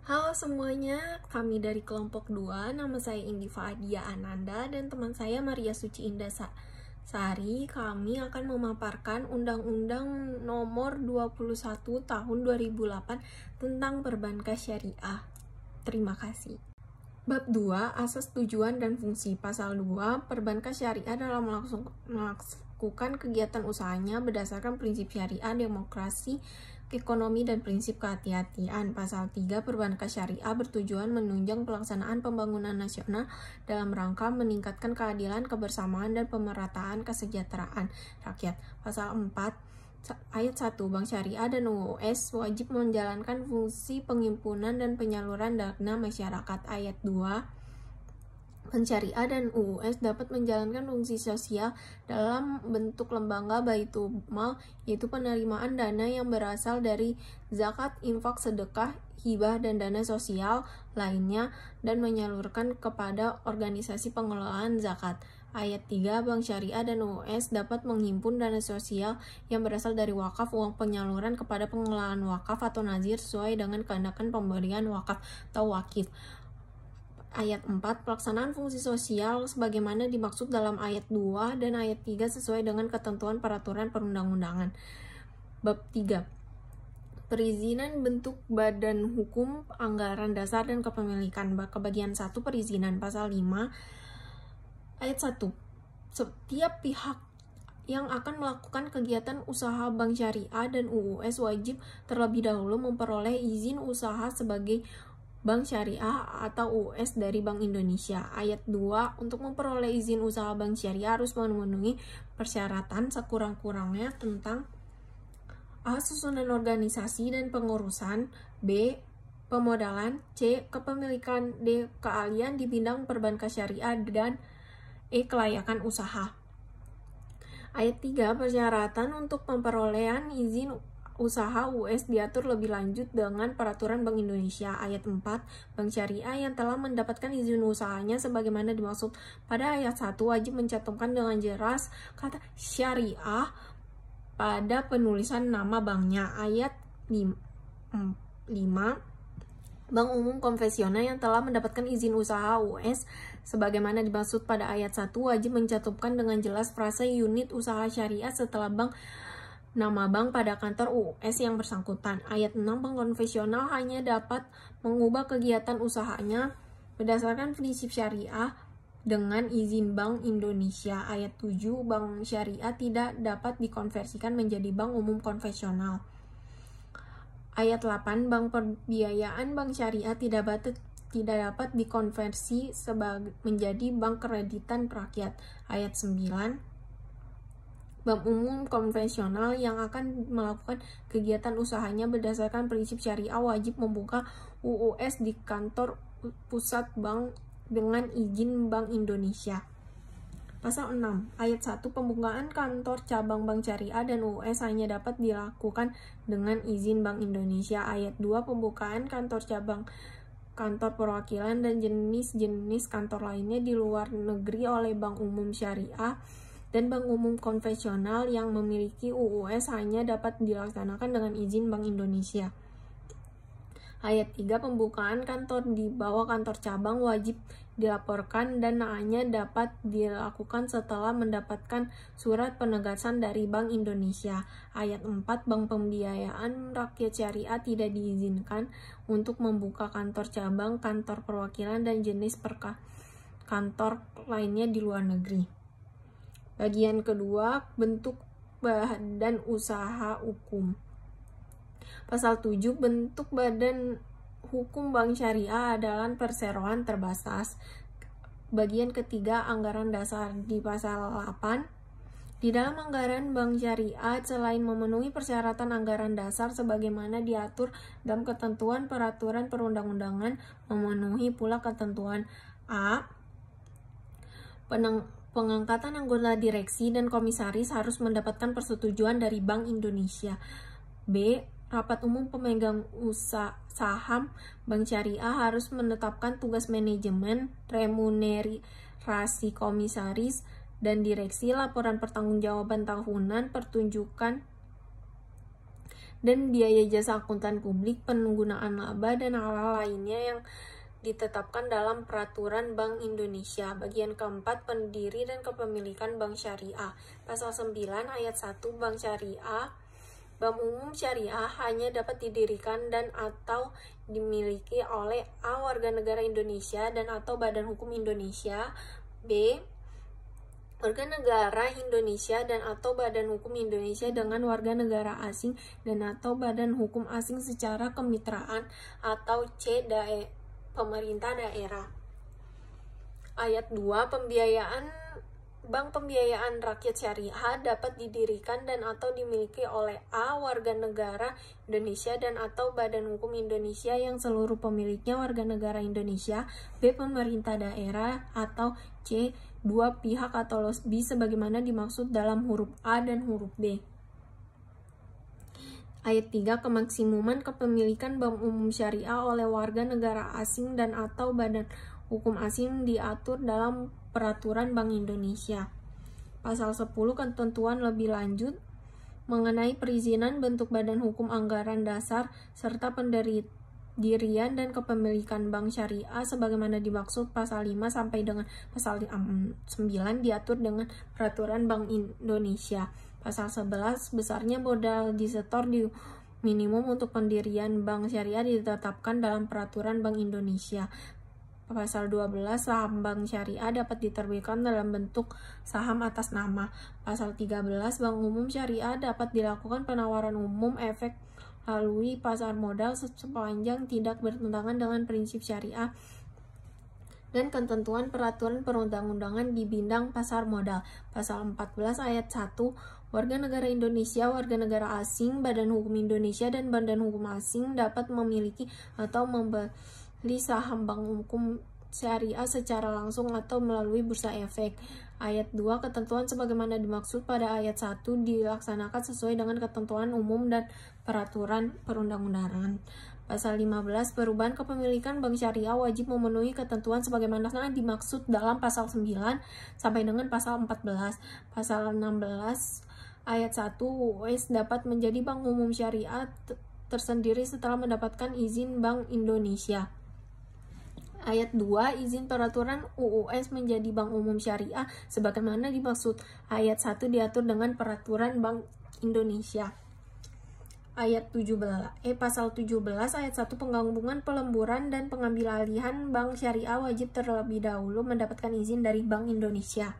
Halo semuanya, kami dari kelompok 2, nama saya Indi Fadia Ananda dan teman saya Maria Suci Indah Sari. Kami akan memaparkan Undang-Undang Nomor 21 Tahun 2008 tentang Perbankan Syariah. Terima kasih. Bab 2, Asas Tujuan dan Fungsi. Pasal 2, Perbankan Syariah dalam melakukan kegiatan usahanya berdasarkan prinsip syariah, demokrasi, ekonomi, dan prinsip kehati-hatian. Pasal 3, Perbankan Syariah bertujuan menunjang pelaksanaan pembangunan nasional dalam rangka meningkatkan keadilan, kebersamaan, dan pemerataan kesejahteraan rakyat. Pasal 4, Ayat 1, Bank Syariah dan UUS wajib menjalankan fungsi penghimpunan dan penyaluran dana masyarakat. Ayat 2, Bank Syariah dan UUS dapat menjalankan fungsi sosial dalam bentuk lembaga baitul mal, yaitu penerimaan dana yang berasal dari zakat, infak, sedekah, hibah, dan dana sosial lainnya, dan menyalurkan kepada organisasi pengelolaan zakat. Ayat 3, Bank Syariah dan UUS dapat menghimpun dana sosial yang berasal dari wakaf, uang penyaluran kepada pengelolaan wakaf atau nazir sesuai dengan kehendakan pemberian wakaf atau wakif. Ayat 4, pelaksanaan fungsi sosial sebagaimana dimaksud dalam ayat 2 dan ayat 3 sesuai dengan ketentuan peraturan perundang-undangan. Bab 3, perizinan bentuk badan hukum, anggaran dasar, dan kepemilikan. Kebagian 1, perizinan. Pasal 5, ayat 1, setiap pihak yang akan melakukan kegiatan usaha bank syariah dan UUS wajib terlebih dahulu memperoleh izin usaha sebagai bank syariah atau UUS dari Bank Indonesia. Ayat 2, untuk memperoleh izin usaha bank syariah harus memenuhi persyaratan sekurang-kurangnya tentang A, susunan organisasi dan pengurusan, B, pemodalan, C, kepemilikan, D, keahlian di bidang perbankan syariah, dan E, kelayakan usaha. Ayat 3, persyaratan untuk memperolehan izin usaha UUS diatur lebih lanjut dengan Peraturan Bank Indonesia. Ayat 4, Bank Syariah yang telah mendapatkan izin usahanya sebagaimana dimaksud pada ayat 1 wajib mencantumkan dengan jelas kata syariah pada penulisan nama banknya. Ayat 5, Bank Umum Konvensional yang telah mendapatkan izin usaha UUS sebagaimana dimaksud pada ayat 1 wajib mencantumkan dengan jelas frase unit usaha syariah setelah bank nama bank pada kantor UUS yang bersangkutan. Ayat 6, Bank Konvensional hanya dapat mengubah kegiatan usahanya berdasarkan prinsip syariah dengan izin Bank Indonesia. Ayat 7, Bank Syariah tidak dapat dikonversikan menjadi bank umum konvensional. Ayat 8, bank pembiayaan bank syariah tidak dapat dikonversi menjadi bank kreditan rakyat. Ayat 9, bank umum konvensional yang akan melakukan kegiatan usahanya berdasarkan prinsip syariah wajib membuka UUS di kantor pusat bank dengan izin Bank Indonesia. Pasal 6, ayat 1, pembukaan kantor cabang bank syariah dan UUS hanya dapat dilakukan dengan izin Bank Indonesia. Ayat 2, pembukaan kantor cabang, kantor perwakilan, dan jenis-jenis kantor lainnya di luar negeri oleh Bank Umum Syariah dan Bank Umum Konvensional yang memiliki UUS hanya dapat dilaksanakan dengan izin Bank Indonesia. Ayat 3, pembukaan kantor di bawah kantor cabang wajib dilaporkan dan hanya dapat dilakukan setelah mendapatkan surat penegasan dari Bank Indonesia. Ayat 4, bank pembiayaan rakyat syariah tidak diizinkan untuk membuka kantor cabang, kantor perwakilan, dan jenis kantor lainnya di luar negeri. Bagian kedua, bentuk badan usaha hukum. Pasal 7, bentuk badan hukum bank syariah adalah perseroan terbatas. Bagian ketiga, anggaran dasar. Di pasal 8, di dalam anggaran bank syariah selain memenuhi persyaratan anggaran dasar sebagaimana diatur dalam ketentuan peraturan perundang-undangan, memenuhi pula ketentuan A, pengangkatan anggota direksi dan komisaris harus mendapatkan persetujuan dari Bank Indonesia. B, rapat umum pemegang saham bank syariah harus menetapkan tugas manajemen, remunerasi komisaris dan direksi, laporan pertanggungjawaban tahunan, pertunjukan dan biaya jasa akuntan publik, penggunaan laba, dan hal-hal lainnya yang ditetapkan dalam Peraturan Bank Indonesia. Bagian keempat, pendiri dan kepemilikan bank syariah. Pasal 9 ayat 1 Bank Syariah. Bank umum syariah hanya dapat didirikan dan atau dimiliki oleh A. warga negara Indonesia dan atau badan hukum Indonesia, B. warga negara Indonesia dan atau badan hukum Indonesia dengan warga negara asing dan atau badan hukum asing secara kemitraan, atau C. pemerintah daerah. Ayat 2, Bank Pembiayaan Rakyat Syariah dapat didirikan dan atau dimiliki oleh A. warga negara Indonesia dan atau badan hukum Indonesia yang seluruh pemiliknya warga negara Indonesia, B. pemerintah daerah, atau C. dua pihak atau lebih sebagaimana dimaksud dalam huruf A dan huruf B. Ayat 3, kemaksimuman kepemilikan bank umum syariah oleh warga negara asing dan atau badan hukum asing diatur dalam Peraturan Bank Indonesia. Pasal 10, ketentuan lebih lanjut mengenai perizinan bentuk badan hukum anggaran dasar serta pendirian dan kepemilikan bank syariah sebagaimana dimaksud pasal 5 sampai dengan pasal 9 diatur dengan Peraturan Bank Indonesia. Pasal 11, besarnya modal disetor di minimum untuk pendirian bank syariah ditetapkan dalam Peraturan Bank Indonesia. Pasal 12, saham bank syariah dapat diterbitkan dalam bentuk saham atas nama. Pasal 13, bank umum syariah dapat dilakukan penawaran umum efek melalui pasar modal sepanjang tidak bertentangan dengan prinsip syariah dan ketentuan peraturan perundang-undangan di bidang pasar modal. Pasal 14 ayat 1, warga negara Indonesia, warga negara asing, badan hukum Indonesia, dan badan hukum asing dapat memiliki atau membeli saham bank hukum syariah secara langsung atau melalui bursa efek. Ayat 2, ketentuan sebagaimana dimaksud pada ayat 1 dilaksanakan sesuai dengan ketentuan umum dan peraturan perundang-undangan. Pasal 15, perubahan kepemilikan bank syariah wajib memenuhi ketentuan sebagaimana dimaksud dalam pasal 9 sampai dengan pasal 14. Pasal 16 ayat 1, UUS dapat menjadi bank umum syariah tersendiri setelah mendapatkan izin Bank Indonesia. Ayat 2, izin peraturan UUS menjadi bank umum syariah sebagaimana dimaksud ayat 1 diatur dengan Peraturan Bank Indonesia. Ayat 17, pasal 17 ayat 1, penggabungan, pelemburan, dan pengambilalihan bank syariah wajib terlebih dahulu mendapatkan izin dari Bank Indonesia.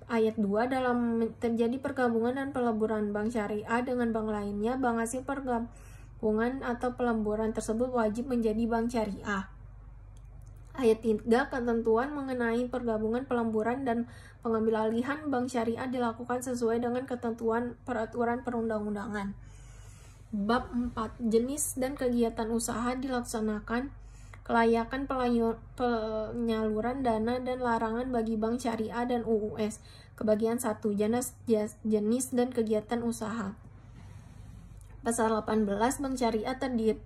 Ayat 2, dalam terjadi pergabungan dan pelemburan bank syariah dengan bank lainnya, bank hasil pergabungan atau pelemburan tersebut wajib menjadi bank syariah. Ayat 3, ketentuan mengenai pergabungan, pelemburan, dan pengambilalihan bank syariah dilakukan sesuai dengan ketentuan peraturan perundang-undangan. Bab 4, jenis dan kegiatan usaha dilaksanakan, kelayakan penyaluran dana dan larangan bagi bank syariah dan UUS. Kebagian 1, jenis dan kegiatan usaha. Pasal 18, bank syariah terdiri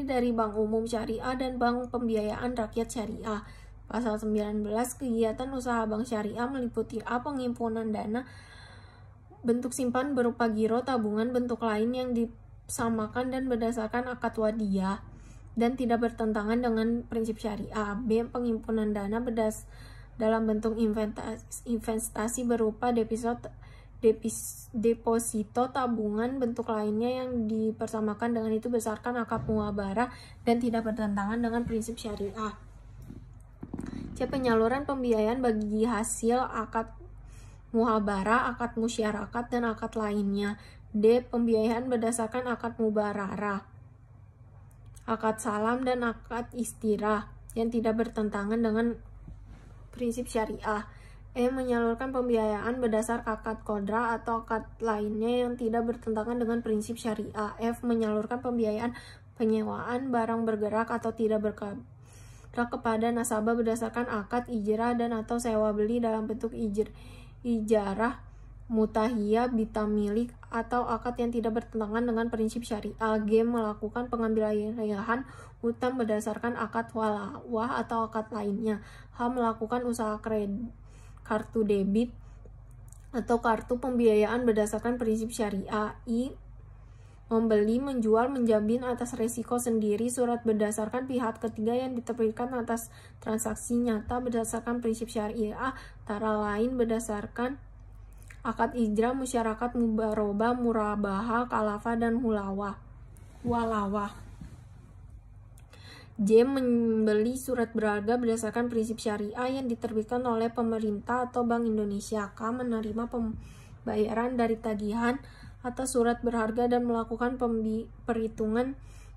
dari bank umum syariah dan bank pembiayaan rakyat syariah. Pasal 19, kegiatan usaha bank syariah meliputi A. Pengimpunan dana, bentuk simpan berupa giro, tabungan, bentuk lain yang disamakan dan berdasarkan akad wadiyah dan tidak bertentangan dengan prinsip syariah. B. Pengimpunan dana dalam bentuk investasi berupa deposito, tabungan, bentuk lainnya yang dipersamakan dengan itu berdasarkan akad muabarah dan tidak bertentangan dengan prinsip syariah. C. Penyaluran pembiayaan bagi hasil akad muhabarah, akad musyarakat, dan akad lainnya. D. Pembiayaan berdasarkan akad mubararah, akad salam, dan akad istirah yang tidak bertentangan dengan prinsip syariah. E. Menyalurkan pembiayaan berdasar akad qadra atau akad lainnya yang tidak bertentangan dengan prinsip syariah. F. Menyalurkan pembiayaan penyewaan barang bergerak atau tidak bergerak kepada nasabah berdasarkan akad ijrah dan atau sewa beli dalam bentuk ijarah, mutahiyah, bitamilik, atau akad yang tidak bertentangan dengan prinsip syariah. G. Melakukan pengambilalihan utang berdasarkan akad walawah atau akad lainnya. H. Melakukan usaha kartu debit atau kartu pembiayaan berdasarkan prinsip syariah. I. membeli, menjual, menjamin atas resiko sendiri surat berdasarkan pihak ketiga yang diterbitkan atas transaksi nyata berdasarkan prinsip syariah, antara lain berdasarkan akad ijrah, musyarakat, mubarobah, murabahah, kalafah, dan walawah. J. Membeli surat berharga berdasarkan prinsip syariah yang diterbitkan oleh pemerintah atau Bank Indonesia. K. Menerima pembayaran dari tagihan atas surat berharga dan melakukan perhitungan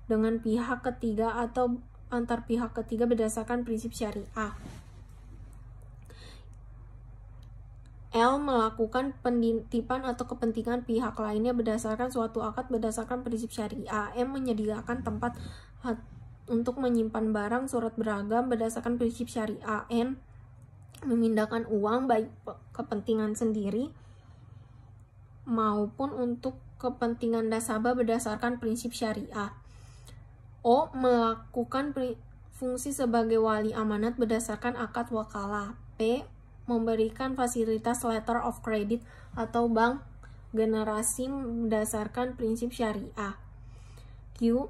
dengan pihak ketiga atau antar pihak ketiga berdasarkan prinsip syariah. L. Melakukan penitipan atau kepentingan pihak lainnya berdasarkan suatu akad berdasarkan prinsip syariah. M. Menyediakan tempat untuk menyimpan barang surat berharga berdasarkan prinsip syariah. N. Memindahkan uang baik kepentingan sendiri maupun untuk kepentingan nasabah berdasarkan prinsip syariah. O. Melakukan fungsi sebagai wali amanat berdasarkan akad wakalah. P. Memberikan fasilitas letter of credit atau bank generasi berdasarkan prinsip syariah. Q.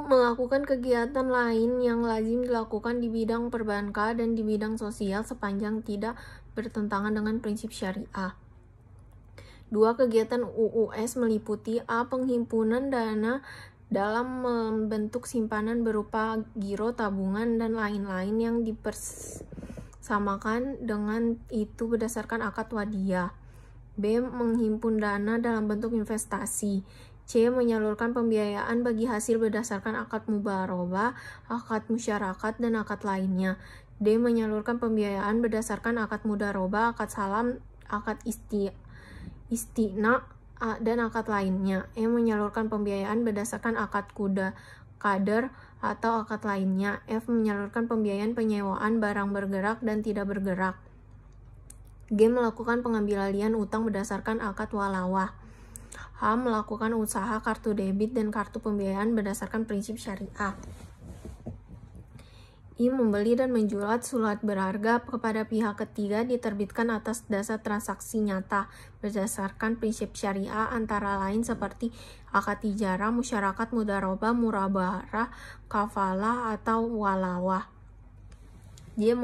Melakukan kegiatan lain yang lazim dilakukan di bidang perbankan dan di bidang sosial sepanjang tidak bertentangan dengan prinsip syariah. 2. Kegiatan UUS meliputi A. Penghimpunan dana dalam membentuk simpanan berupa giro, tabungan, dan lain-lain yang dipersamakan dengan itu berdasarkan akad wadiyah. B. Menghimpun dana dalam bentuk investasi. C. Menyalurkan pembiayaan bagi hasil berdasarkan akad mubarobah, akad musyarakat, dan akad lainnya. D. Menyalurkan pembiayaan berdasarkan akad mudarobah, akad salam, akad istina, dan akad lainnya. E. Menyalurkan pembiayaan berdasarkan akad kader atau akad lainnya. F. Menyalurkan pembiayaan penyewaan barang bergerak dan tidak bergerak. G. Melakukan pengambilan utang berdasarkan akad walawah. H. Melakukan usaha kartu debit dan kartu pembiayaan berdasarkan prinsip syariah. I. Membeli dan menjual surat berharga kepada pihak ketiga diterbitkan atas dasar transaksi nyata berdasarkan prinsip syariah antara lain seperti akad ijarah, musyarakat, mudarobah, murabahah, kafalah, atau walawah. J.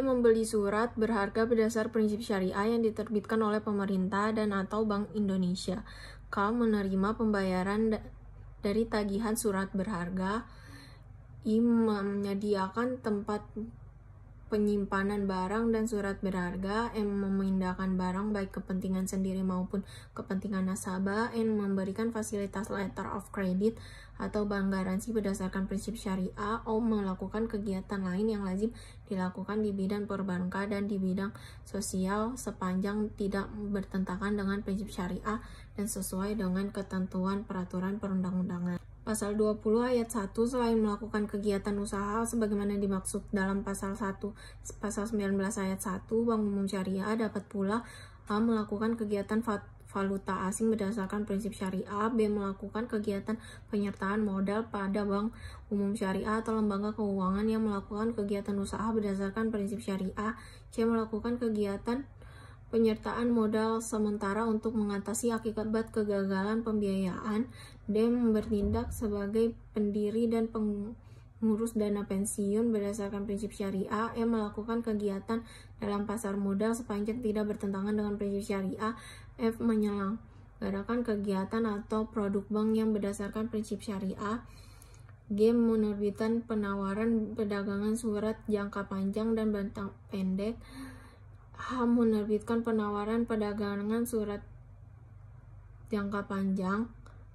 Membeli surat berharga berdasar prinsip syariah yang diterbitkan oleh pemerintah dan atau Bank Indonesia. K. Menerima pembayaran dari tagihan surat berharga. I. Menyediakan tempat penyimpanan barang dan surat berharga. M. Memindahkan barang baik kepentingan sendiri maupun kepentingan nasabah. N. Memberikan fasilitas letter of credit atau bank garansi berdasarkan prinsip syariah. O. Melakukan kegiatan lain yang lazim dilakukan di bidang perbankan dan di bidang sosial sepanjang tidak bertentangan dengan prinsip syariah dan sesuai dengan ketentuan peraturan perundang-undangan. Pasal 20 ayat 1, selain melakukan kegiatan usaha sebagaimana dimaksud dalam pasal 19 ayat 1, Bank Umum Syariah dapat pula A. Melakukan kegiatan valuta asing berdasarkan prinsip syariah. B. Melakukan kegiatan penyertaan modal pada Bank Umum Syariah atau lembaga keuangan yang melakukan kegiatan usaha berdasarkan prinsip syariah. C. Melakukan kegiatan penyertaan modal sementara untuk mengatasi akibat kegagalan pembiayaan. D. Bertindak sebagai pendiri dan pengurus dana pensiun berdasarkan prinsip syariah. E. Melakukan kegiatan dalam pasar modal sepanjang tidak bertentangan dengan prinsip syariah. F. Menyelenggarakan kegiatan atau produk bank yang berdasarkan prinsip syariah. G. Menerbitkan penawaran perdagangan surat jangka panjang dan jangka pendek. H. Menerbitkan penawaran perdagangan surat jangka panjang.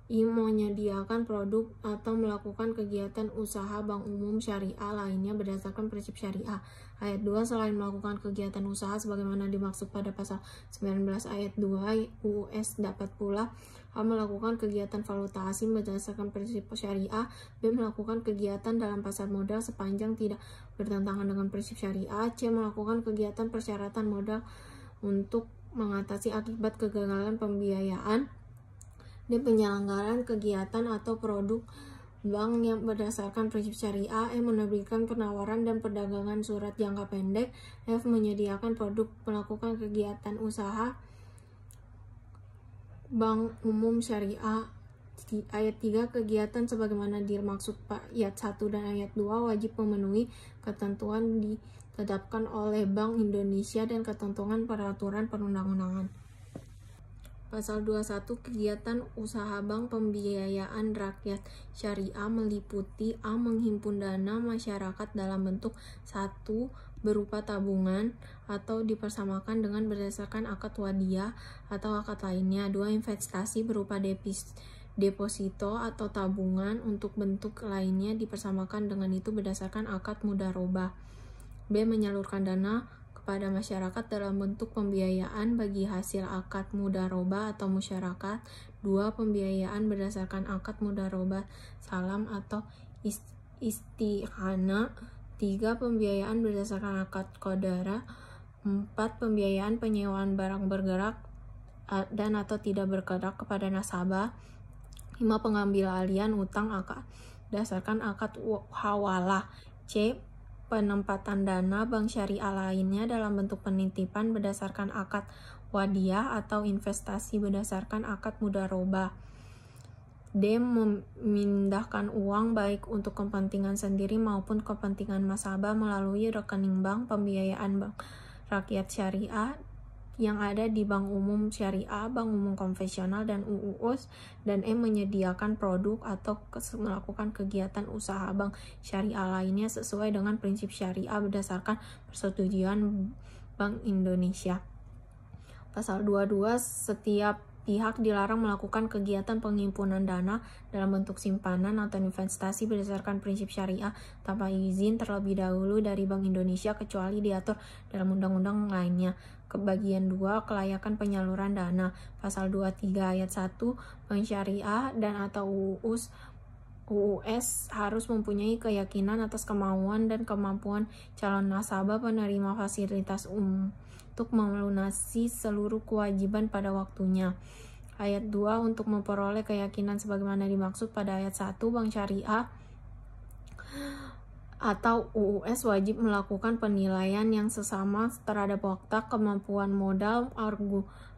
I. Menyediakan produk atau melakukan kegiatan usaha bank umum syariah lainnya berdasarkan prinsip syariah. Ayat 2. Selain melakukan kegiatan usaha sebagaimana dimaksud pada pasal 19 ayat 2 UUS dapat pula A. Melakukan kegiatan valuta asing berdasarkan prinsip syariah. B. Melakukan kegiatan dalam pasar modal sepanjang tidak bertentangan dengan prinsip syariah. C. Melakukan kegiatan persyaratan modal untuk mengatasi akibat kegagalan pembiayaan. D. Penyelenggaraan kegiatan atau produk bank yang berdasarkan prinsip syariah. E. Menerbitkan penawaran dan perdagangan surat jangka pendek. F. Menyediakan produk melakukan kegiatan usaha Bank Umum Syariah. Ayat 3, kegiatan sebagaimana dimaksud ayat 1 dan ayat 2 wajib memenuhi ketentuan ditetapkan oleh Bank Indonesia dan ketentuan peraturan perundang-undangan. Pasal 21, kegiatan usaha bank pembiayaan rakyat syariah meliputi a. menghimpun dana masyarakat dalam bentuk 1. berupa tabungan atau dipersamakan dengan berdasarkan akad wadiah atau akad lainnya. 2. investasi berupa deposito atau tabungan untuk bentuk lainnya dipersamakan dengan itu berdasarkan akad mudharabah. B. menyalurkan dana kepada masyarakat dalam bentuk pembiayaan bagi hasil akad mudharabah atau musyarakah. 2. pembiayaan berdasarkan akad mudharabah salam atau isti'anah. 3. pembiayaan berdasarkan akad qadara. 4. pembiayaan penyewaan barang bergerak dan atau tidak bergerak kepada nasabah. 5. pengambil alihan utang berdasarkan akad hawalah. C. penempatan dana bank syariah lainnya dalam bentuk penitipan berdasarkan akad wadiah atau investasi berdasarkan akad mudharabah. D. memindahkan uang baik untuk kepentingan sendiri maupun kepentingan nasabah melalui rekening bank pembiayaan bank rakyat syariah yang ada di Bank Umum Syariah, Bank Umum Konvensional, dan UUS. Dan E. menyediakan produk atau melakukan kegiatan usaha bank syariah lainnya sesuai dengan prinsip syariah berdasarkan persetujuan Bank Indonesia. Pasal 22, setiap pihak dilarang melakukan kegiatan penghimpunan dana dalam bentuk simpanan atau investasi berdasarkan prinsip syariah tanpa izin terlebih dahulu dari Bank Indonesia kecuali diatur dalam undang-undang lainnya. Bagian 2, kelayakan penyaluran dana. Pasal 23 ayat 1, Bank Syariah dan atau UUS harus mempunyai keyakinan atas kemauan dan kemampuan calon nasabah penerima fasilitas untuk melunasi seluruh kewajiban pada waktunya. Ayat 2, untuk memperoleh keyakinan sebagaimana dimaksud pada ayat 1, Bank Syariah atau UUS wajib melakukan penilaian yang sesama terhadap waktu, kemampuan modal,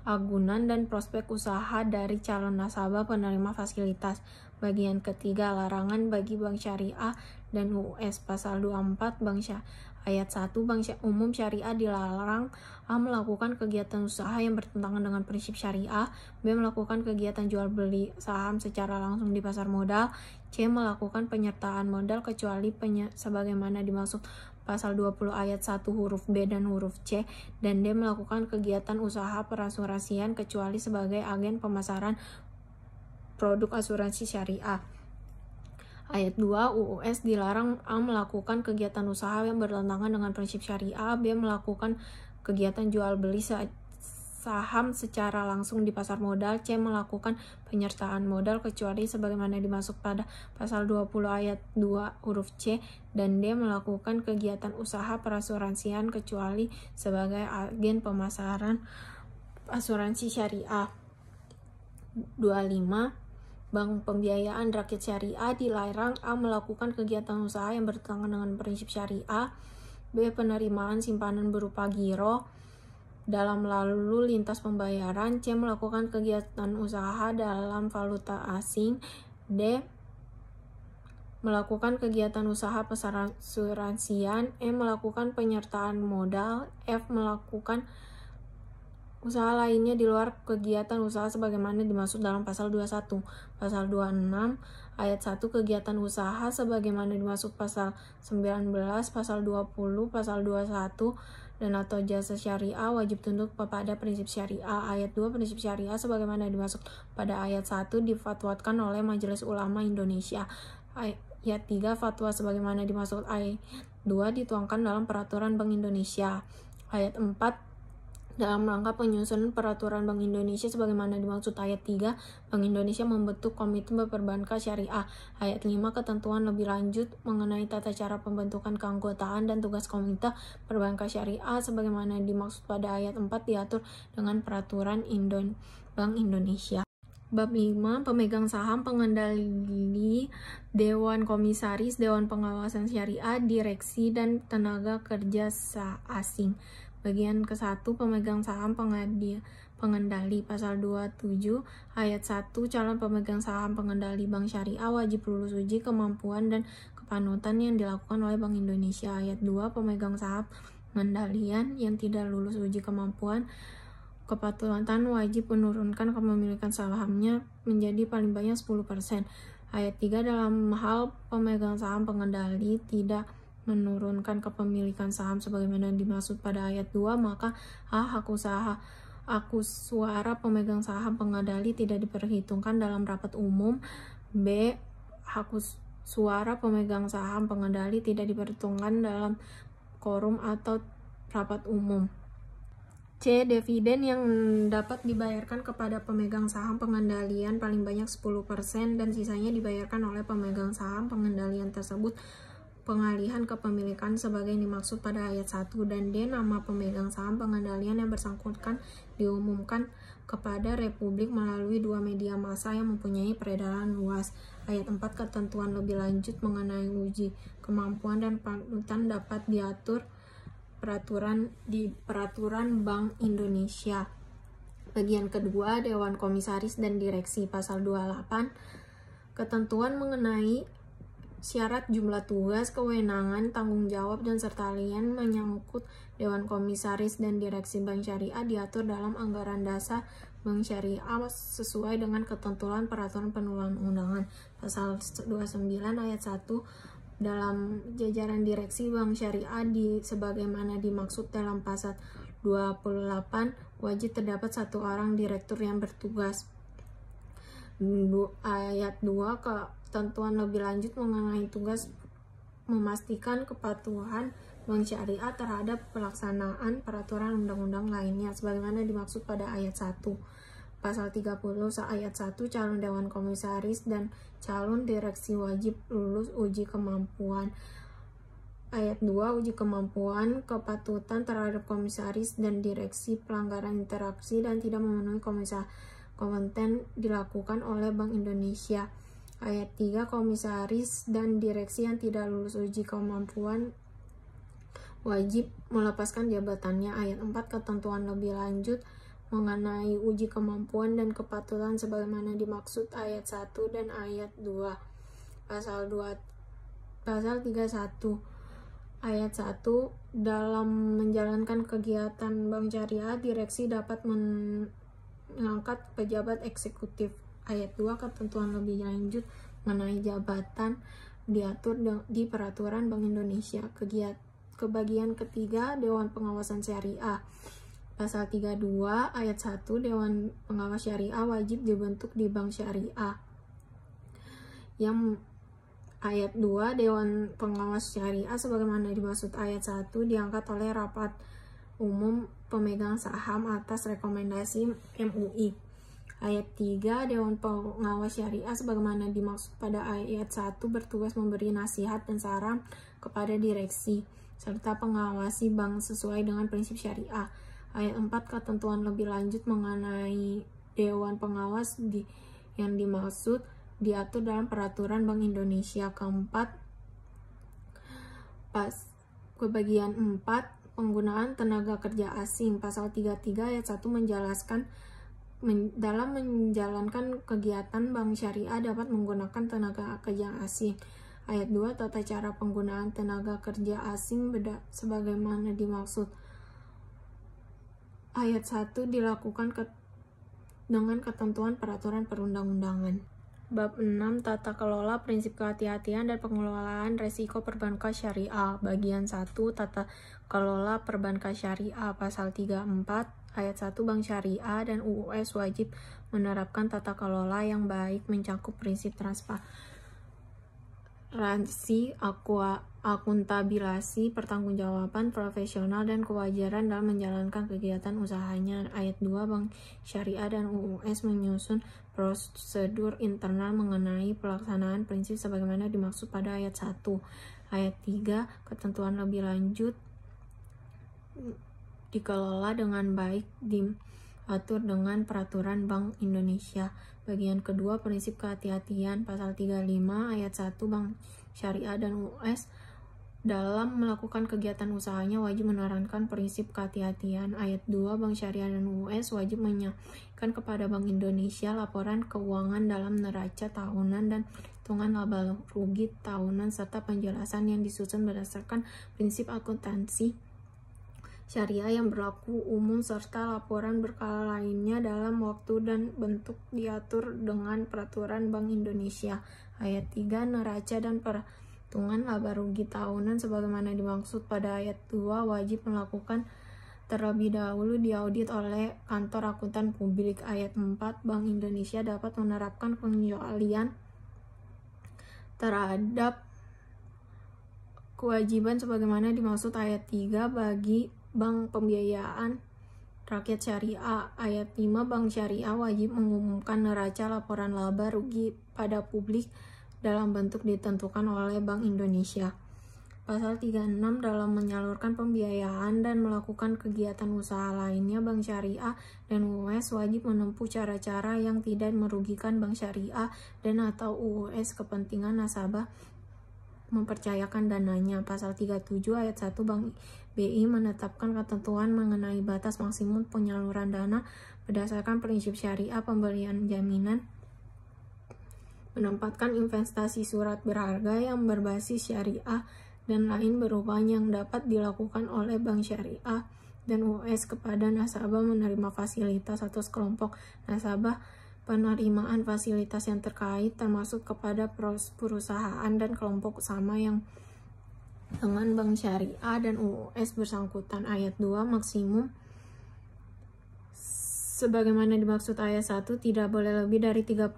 agunan, dan prospek usaha dari calon nasabah penerima fasilitas. Bagian ketiga, larangan bagi Bank Syariah dan UUS. Pasal 24 ayat 1, Bank Umum Syariah dilarang A. melakukan kegiatan usaha yang bertentangan dengan prinsip syariah, B. melakukan kegiatan jual beli saham secara langsung di pasar modal, C. melakukan penyertaan modal kecuali sebagaimana dimaksud pasal 20 ayat 1 huruf B dan huruf C, dan D. melakukan kegiatan usaha perasuransian kecuali sebagai agen pemasaran produk asuransi syariah. Ayat 2, UUS dilarang A. melakukan kegiatan usaha yang bertentangan dengan prinsip syariah, B. melakukan kegiatan jual beli saham secara langsung di pasar modal, C. melakukan penyertaan modal kecuali sebagaimana dimaksud pada pasal 20 ayat 2 huruf C, dan D. melakukan kegiatan usaha perasuransian kecuali sebagai agen pemasaran asuransi syariah. 25, Bank Pembiayaan Rakyat Syariah dilarang A. melakukan kegiatan usaha yang bertentangan dengan prinsip syariah, B. penerimaan simpanan berupa giro dalam lalu lintas pembayaran, C. melakukan kegiatan usaha dalam valuta asing, D. melakukan kegiatan usaha perasuransian, E. melakukan penyertaan modal, F. melakukan usaha lainnya di luar kegiatan usaha sebagaimana dimaksud dalam pasal 21. Pasal 26 ayat 1, kegiatan usaha sebagaimana dimaksud pasal 19, pasal 20, pasal 21 dan atau jasa syariah wajib tunduk kepada prinsip syariah. Ayat 2, prinsip syariah sebagaimana dimaksud pada ayat 1 difatwakan oleh Majelis Ulama Indonesia. Ayat 3, fatwa sebagaimana dimaksud ayat 2 dituangkan dalam peraturan Bank Indonesia. Ayat 4, dalam rangka penyusunan peraturan Bank Indonesia sebagaimana dimaksud ayat 3, Bank Indonesia membentuk Komite Perbankan Syariah. Ayat 5, ketentuan lebih lanjut mengenai tata cara pembentukan keanggotaan dan tugas Komite Perbankan Syariah sebagaimana dimaksud pada ayat 4 diatur dengan peraturan Bank Indonesia. Bab 5, pemegang saham, pengendali, Dewan Komisaris, Dewan Pengawasan Syariah, Direksi, dan tenaga kerja asing. Bagian ke-1 pemegang saham pengendali. Pasal 27 ayat 1 calon pemegang saham pengendali bank syariah wajib lulus uji kemampuan dan kepanutan yang dilakukan oleh Bank Indonesia. Ayat 2 pemegang saham pengendalian yang tidak lulus uji kemampuan kepatutan wajib menurunkan kepemilikan sahamnya menjadi paling banyak 10%. Ayat 3 dalam hal pemegang saham pengendali tidak menurunkan kepemilikan saham sebagaimana dimaksud pada ayat 2, maka hak suara pemegang saham pengendali tidak diperhitungkan dalam rapat umum. B. Hak suara pemegang saham pengendali tidak diperhitungkan dalam quorum atau rapat umum. C. Dividen yang dapat dibayarkan kepada pemegang saham pengendalian paling banyak 10% dan sisanya dibayarkan oleh pemegang saham pengendalian tersebut pengalihan kepemilikan sebagai dimaksud pada ayat 1. Dan D. Nama pemegang saham pengendalian yang bersangkutan diumumkan kepada Republik melalui 2 media massa yang mempunyai peredaran luas. Ayat 4 ketentuan lebih lanjut mengenai uji kemampuan dan panutan dapat diatur di peraturan Bank Indonesia. Bagian kedua Dewan Komisaris dan Direksi. Pasal 28 ketentuan mengenai syarat jumlah tugas, kewenangan, tanggung jawab, dan serta lain menyangkut Dewan Komisaris dan Direksi Bank Syariah diatur dalam anggaran dasar Bank Syariah sesuai dengan ketentuan peraturan perundang-undangan. Pasal 29 ayat 1 dalam jajaran direksi Bank Syariah sebagaimana dimaksud dalam pasal 28 wajib terdapat 1 orang direktur yang bertugas. Ayat 2 ketentuan lebih lanjut mengenai tugas memastikan kepatuhan Bank Syariah terhadap pelaksanaan peraturan undang-undang lainnya sebagaimana dimaksud pada ayat 1. Pasal 30 ayat 1 calon Dewan Komisaris dan calon direksi wajib lulus uji kemampuan. Ayat 2 uji kemampuan kepatutan terhadap komisaris dan direksi pelanggaran interaksi dan tidak memenuhi kompeten dilakukan oleh Bank Indonesia. Ayat 3 komisaris dan direksi yang tidak lulus uji kemampuan wajib melepaskan jabatannya. Ayat 4 ketentuan lebih lanjut mengenai uji kemampuan dan kepatutan sebagaimana dimaksud ayat 1 dan ayat 2. Pasal 31 ayat 1 dalam menjalankan kegiatan Bank Syariah, direksi dapat mengangkat pejabat eksekutif. Ayat 2 ketentuan lebih lanjut mengenai jabatan diatur di peraturan Bank Indonesia. Kebagian ketiga Dewan Pengawasan Syariah. Pasal 32 ayat 1 Dewan Pengawas Syariah wajib dibentuk di Bank Syariah. Yang ayat 2 Dewan Pengawas Syariah sebagaimana dimaksud ayat 1 diangkat oleh rapat umum pemegang saham atas rekomendasi MUI. Ayat 3 Dewan Pengawas Syariah sebagaimana dimaksud pada ayat 1 bertugas memberi nasihat dan saran kepada direksi serta pengawasi bank sesuai dengan prinsip syariah. Ayat 4 ketentuan lebih lanjut mengenai Dewan Pengawas yang dimaksud diatur dalam peraturan Bank Indonesia. Keempat, kebagian 4 penggunaan tenaga kerja asing. Pasal 33 ayat 1 menjelaskan dalam menjalankan kegiatan Bank Syariah dapat menggunakan tenaga kerja asing. Ayat 2 tata cara penggunaan tenaga kerja asing sebagaimana dimaksud ayat 1 dilakukan dengan ketentuan peraturan perundang-undangan. Bab 6 Tata kelola prinsip kehati-hatian dan pengelolaan resiko perbankan syariah. Bagian 1 Tata kelola perbankan syariah. Pasal 34 ayat 1 Bank Syariah dan UUS wajib menerapkan tata kelola yang baik mencakup prinsip transparansi, akuntabilasi, pertanggungjawaban, profesional, dan kewajaran dalam menjalankan kegiatan usahanya. Ayat 2 Bank Syariah dan UUS menyusun prosedur internal mengenai pelaksanaan prinsip sebagaimana dimaksud pada ayat 1. Ayat 3 ketentuan lebih lanjut dikelola dengan baik diatur dengan peraturan Bank Indonesia. Bagian kedua prinsip kehati-hatian. Pasal 35 ayat 1 Bank Syariah dan UUS dalam melakukan kegiatan usahanya wajib menerapkan prinsip kehati-hatian. Ayat 2, Bank Syariah dan UUS wajib menyampaikan kepada Bank Indonesia laporan keuangan dalam neraca tahunan dan perhitungan laba rugi tahunan serta penjelasan yang disusun berdasarkan prinsip akuntansi syariah yang berlaku umum serta laporan berkala lainnya dalam waktu dan bentuk diatur dengan peraturan Bank Indonesia. Ayat 3, neraca dan perhitungan laba rugi tahunan sebagaimana dimaksud pada ayat 2 wajib melakukan terlebih dahulu diaudit oleh kantor akuntan publik. Ayat 4, Bank Indonesia dapat menerapkan pengecualian terhadap kewajiban sebagaimana dimaksud ayat 3 bagi Bank Pembiayaan Rakyat Syariah. Ayat 5, Bank Syariah wajib mengumumkan neraca laporan laba rugi pada publik dalam bentuk ditentukan oleh Bank Indonesia. Pasal 36, dalam menyalurkan pembiayaan dan melakukan kegiatan usaha lainnya, Bank Syariah dan UUS wajib menempuh cara-cara yang tidak merugikan Bank Syariah dan atau UUS kepentingan nasabah mempercayakan dananya. Pasal 37 ayat 1, Bank BI menetapkan ketentuan mengenai batas maksimum penyaluran dana berdasarkan prinsip syariah pemberian jaminan, menempatkan investasi surat berharga yang berbasis syariah dan lain berupa yang dapat dilakukan oleh Bank Syariah dan UUS kepada nasabah menerima fasilitas atau sekelompok nasabah penerimaan fasilitas yang terkait termasuk kepada perusahaan dan kelompok sama yang dengan Bank Syariah dan UUS bersangkutan. Ayat 2, maksimum sebagaimana dimaksud ayat 1 tidak boleh lebih dari 30%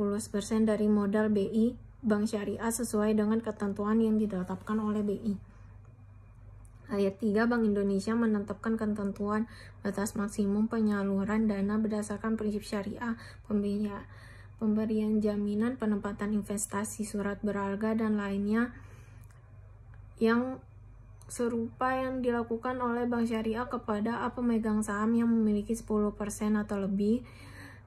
dari modal BI Bank Syariah sesuai dengan ketentuan yang ditetapkan oleh BI. Ayat 3, Bank Indonesia menetapkan ketentuan batas maksimum penyaluran dana berdasarkan prinsip syariah, pemberian jaminan, penempatan investasi surat berharga dan lainnya yang serupa yang dilakukan oleh Bank Syariah kepada A. pemegang saham yang memiliki 10% atau lebih,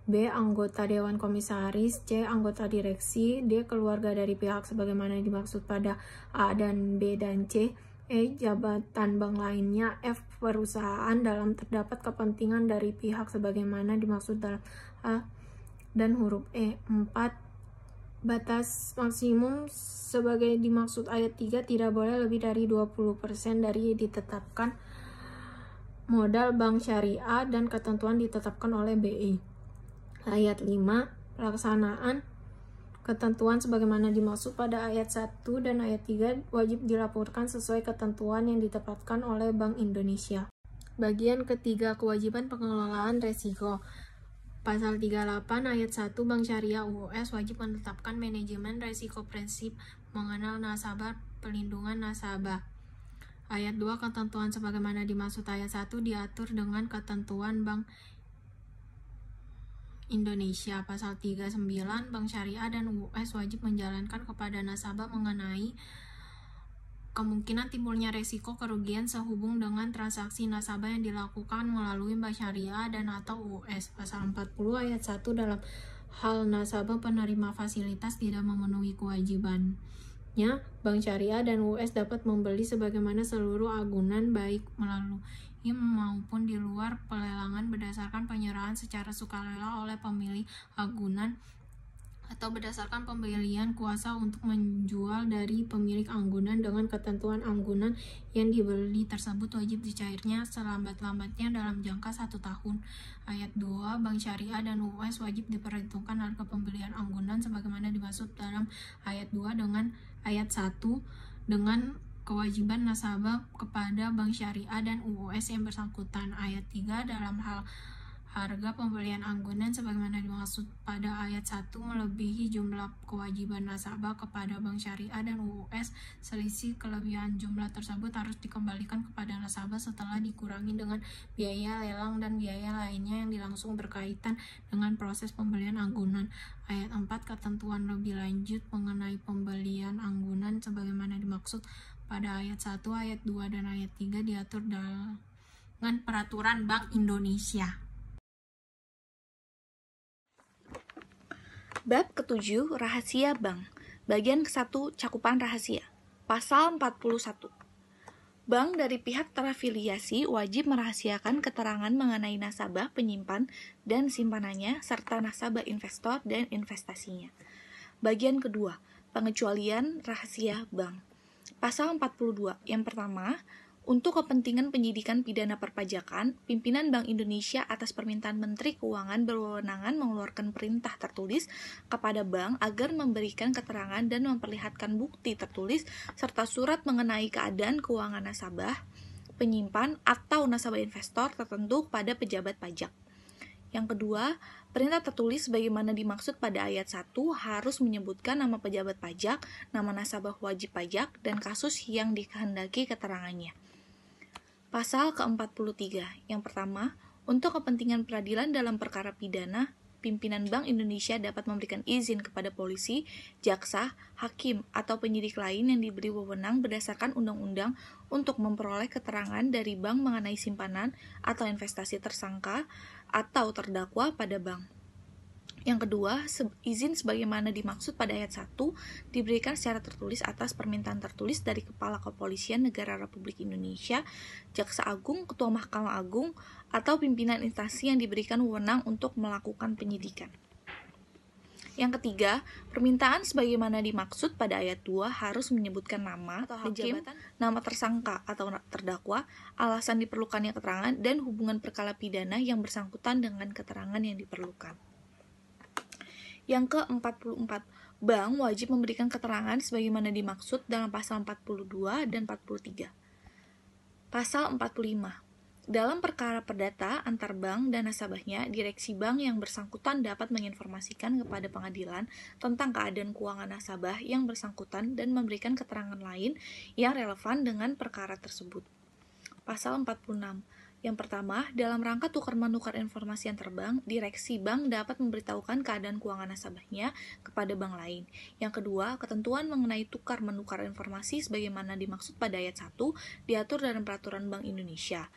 B. anggota Dewan Komisaris, C. anggota direksi, D. keluarga dari pihak sebagaimana dimaksud pada A dan B dan C, E. jabatan bank lainnya, F. perusahaan dalam terdapat kepentingan dari pihak sebagaimana dimaksud dalam A dan huruf E. 4. Batas maksimum sebagai dimaksud ayat 3 tidak boleh lebih dari 20% dari ditetapkan modal Bank Syariah dan ketentuan ditetapkan oleh BI. Ayat 5, pelaksanaan ketentuan sebagaimana dimaksud pada ayat 1 dan ayat 3 wajib dilaporkan sesuai ketentuan yang ditetapkan oleh Bank Indonesia. Bagian ketiga, kewajiban pengelolaan resiko. Pasal 38 ayat 1, Bank Syariah UUS wajib menetapkan manajemen resiko prinsip mengenal nasabah, pelindungan nasabah. Ayat 2, ketentuan sebagaimana dimaksud ayat 1 diatur dengan ketentuan Bank Indonesia. Pasal 39, Bank Syariah dan UUS wajib menjalankan kepada nasabah mengenai kemungkinan timbulnya resiko kerugian sehubung dengan transaksi nasabah yang dilakukan melalui Bank Syariah dan atau UUS. Pasal 40 ayat 1, dalam hal nasabah penerima fasilitas tidak memenuhi kewajibannya, Bank Syariah dan UUS dapat membeli sebagaimana seluruh agunan baik melalui maupun di luar pelelangan berdasarkan penyerahan secara sukarela oleh pemilik agunan atau berdasarkan pembelian kuasa untuk menjual dari pemilik anggunan dengan ketentuan anggunan yang dibeli tersebut wajib dicairnya selambat-lambatnya dalam jangka 1 tahun. Ayat 2, Bank Syariah dan UUS wajib diperhitungkan harga pembelian anggunan sebagaimana dimaksud dalam ayat 2 dengan ayat 1 dengan kewajiban nasabah kepada Bank Syariah dan UUS yang bersangkutan. Ayat 3, dalam hal harga pembelian anggunan sebagaimana dimaksud pada ayat 1 melebihi jumlah kewajiban nasabah kepada Bank Syariah dan UUS, selisih kelebihan jumlah tersebut harus dikembalikan kepada nasabah setelah dikurangi dengan biaya lelang dan biaya lainnya yang langsung berkaitan dengan proses pembelian anggunan. Ayat 4, ketentuan lebih lanjut mengenai pembelian anggunan sebagaimana dimaksud pada ayat 1, ayat 2, dan ayat 3 diatur dengan peraturan Bank Indonesia. Bab ke-7, Rahasia Bank. Bagian ke-1, Cakupan Rahasia. Pasal 41. Bank dari pihak terafiliasi wajib merahasiakan keterangan mengenai nasabah, penyimpan, dan simpanannya, serta nasabah investor dan investasinya. Bagian kedua, pengecualian rahasia bank. Pasal 42, yang pertama, untuk kepentingan penyidikan pidana perpajakan, pimpinan Bank Indonesia atas permintaan Menteri Keuangan berwenang mengeluarkan perintah tertulis kepada bank agar memberikan keterangan dan memperlihatkan bukti tertulis serta surat mengenai keadaan keuangan nasabah, penyimpan, atau nasabah investor tertentu pada pejabat pajak. Yang kedua, perintah tertulis sebagaimana dimaksud pada ayat 1 harus menyebutkan nama pejabat pajak, nama nasabah wajib pajak, dan kasus yang dikehendaki keterangannya. Pasal ke-43, yang pertama, untuk kepentingan peradilan dalam perkara pidana, pimpinan Bank Indonesia dapat memberikan izin kepada polisi, jaksa, hakim, atau penyidik lain yang diberi wewenang berdasarkan undang-undang untuk memperoleh keterangan dari bank mengenai simpanan atau investasi tersangka atau terdakwa pada bank. Yang kedua, izin sebagaimana dimaksud pada ayat 1 diberikan secara tertulis atas permintaan tertulis dari Kepala Kepolisian Negara Republik Indonesia, Jaksa Agung, Ketua Mahkamah Agung, atau pimpinan instansi yang diberikan wewenang untuk melakukan penyidikan. Yang ketiga, permintaan sebagaimana dimaksud pada ayat 2 harus menyebutkan nama atau hakim, nama tersangka atau terdakwa, alasan diperlukannya keterangan, dan hubungan perkara pidana yang bersangkutan dengan keterangan yang diperlukan. Yang ke-44, bank wajib memberikan keterangan sebagaimana dimaksud dalam pasal 42 dan 43. Pasal 45. Dalam perkara perdata antar bank dan nasabahnya, direksi bank yang bersangkutan dapat menginformasikan kepada pengadilan tentang keadaan keuangan nasabah yang bersangkutan dan memberikan keterangan lain yang relevan dengan perkara tersebut. Pasal 46. Yang pertama, dalam rangka tukar-menukar informasi antar bank, direksi bank dapat memberitahukan keadaan keuangan nasabahnya kepada bank lain. Yang kedua, ketentuan mengenai tukar-menukar informasi sebagaimana dimaksud pada ayat 1 diatur dalam Peraturan Bank Indonesia.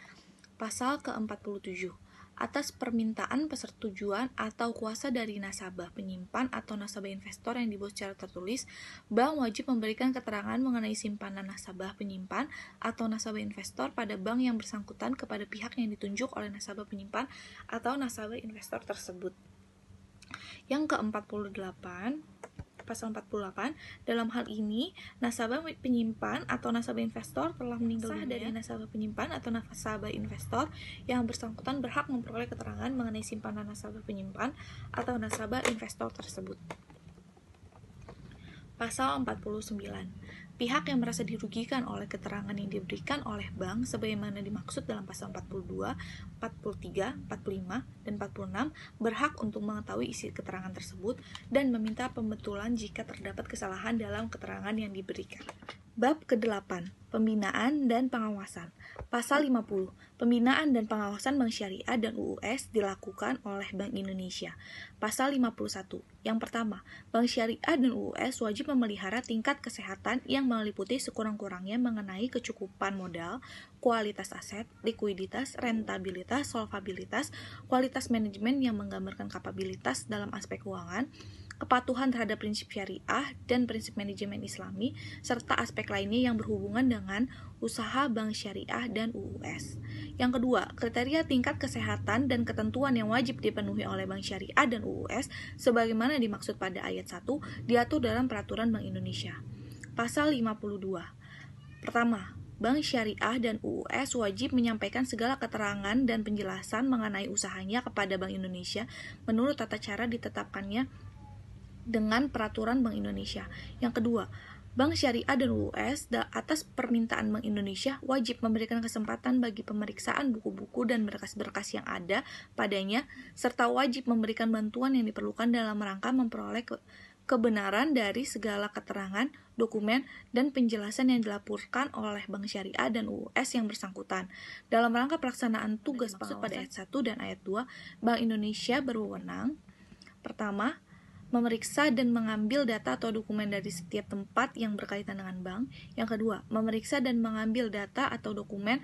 Pasal ke-47. Atas permintaan persetujuan atau kuasa dari nasabah, penyimpan, atau nasabah investor yang dibuat secara tertulis, bank wajib memberikan keterangan mengenai simpanan nasabah, penyimpan, atau nasabah investor pada bank yang bersangkutan kepada pihak yang ditunjuk oleh nasabah penyimpan atau nasabah investor tersebut. Yang ke-48, pasal 48, dalam hal ini, nasabah penyimpan atau nasabah investor telah meninggal dunia dari nasabah penyimpan atau nasabah investor yang bersangkutan berhak memperoleh keterangan mengenai simpanan nasabah penyimpan atau nasabah investor tersebut. Pasal 49. Pihak yang merasa dirugikan oleh keterangan yang diberikan oleh bank sebagaimana dimaksud dalam pasal 42, 43, 45, dan 46 berhak untuk mengetahui isi keterangan tersebut dan meminta pembetulan jika terdapat kesalahan dalam keterangan yang diberikan. Bab ke-8, Pembinaan dan Pengawasan. Pasal 50. Pembinaan dan pengawasan Bank Syariah dan UUS dilakukan oleh Bank Indonesia. Pasal 51. Yang pertama, Bank Syariah dan UUS wajib memelihara tingkat kesehatan yang meliputi sekurang-kurangnya mengenai kecukupan modal, kualitas aset, likuiditas, rentabilitas, solvabilitas, kualitas manajemen yang menggambarkan kapabilitas dalam aspek keuangan, kepatuhan terhadap prinsip syariah dan prinsip manajemen islami, serta aspek lainnya yang berhubungan dengan usaha bank syariah dan UUS. Yang kedua, kriteria tingkat kesehatan dan ketentuan yang wajib dipenuhi oleh bank syariah dan UUS sebagaimana dimaksud pada ayat 1 diatur dalam Peraturan Bank Indonesia. Pasal 52. Pertama, Bank Syariah dan UUS wajib menyampaikan segala keterangan dan penjelasan mengenai usahanya kepada Bank Indonesia menurut tata cara ditetapkannya dengan Peraturan Bank Indonesia. Yang kedua, Bank Syariah dan UUS atas permintaan Bank Indonesia wajib memberikan kesempatan bagi pemeriksaan buku-buku dan berkas-berkas yang ada padanya, serta wajib memberikan bantuan yang diperlukan dalam rangka memperoleh kebenaran dari segala keterangan, dokumen, dan penjelasan yang dilaporkan oleh Bank Syariah dan UUS yang bersangkutan. Dalam rangka pelaksanaan tugas maksud pada ayat 1 dan ayat 2, Bank Indonesia berwenang: pertama, memeriksa dan mengambil data atau dokumen dari setiap tempat yang berkaitan dengan bank. Yang kedua, memeriksa dan mengambil data atau dokumen